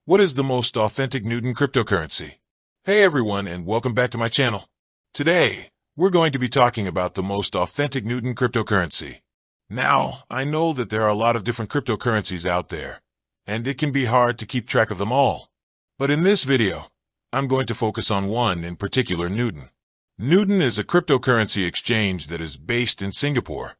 What is the most authentic Newton cryptocurrency? Hey everyone, and welcome back to my channel. Today, we're going to be talking about the most authentic Newton cryptocurrency. Now, I know that there are a lot of different cryptocurrencies out there, and it can be hard to keep track of them all. But in this video, I'm going to focus on one in particular, Newton. Newton is a cryptocurrency exchange that is based in Singapore.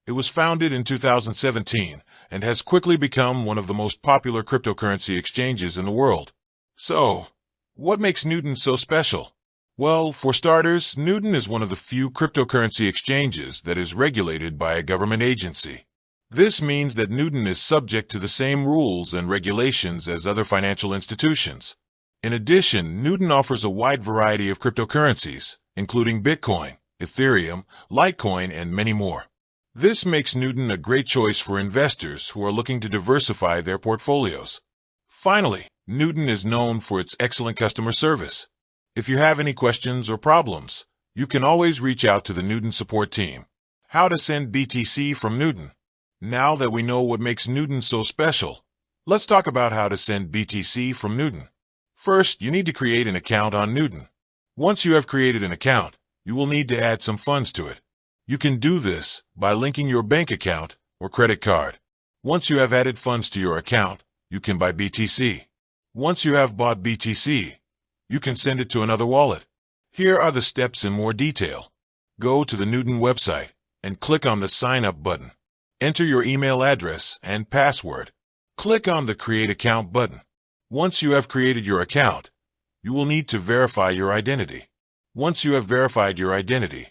It was founded in 2017 and has quickly become one of the most popular cryptocurrency exchanges in the world. So, what makes Newton so special? Well, for starters, Newton is one of the few cryptocurrency exchanges that is regulated by a government agency. This means that Newton is subject to the same rules and regulations as other financial institutions. In addition, Newton offers a wide variety of cryptocurrencies, including Bitcoin, Ethereum, Litecoin, and many more. This makes Newton a great choice for investors who are looking to diversify their portfolios. Finally, Newton is known for its excellent customer service. If you have any questions or problems, you can always reach out to the Newton support team. How to send BTC from Newton? Now that we know what makes Newton so special, let's talk about how to send BTC from Newton. First, you need to create an account on Newton. Once you have created an account, you will need to add some funds to it. You can do this by linking your bank account or credit card. Once you have added funds to your account, you can buy BTC. Once you have bought BTC, you can send it to another wallet. Here are the steps in more detail. Go to the Newton website and click on the Sign Up button. Enter your email address and password. Click on the Create Account button. Once you have created your account, you will need to verify your identity. Once you have verified your identity,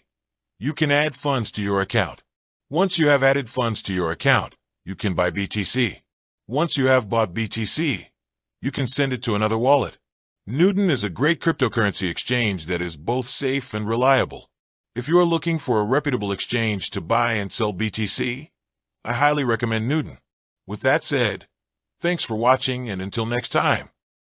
you can add funds to your account. Once you have added funds to your account, you can buy BTC. Once you have bought BTC, you can send it to another wallet. Newton is a great cryptocurrency exchange that is both safe and reliable. If you are looking for a reputable exchange to buy and sell BTC, I highly recommend Newton. With that said, thanks for watching, and until next time.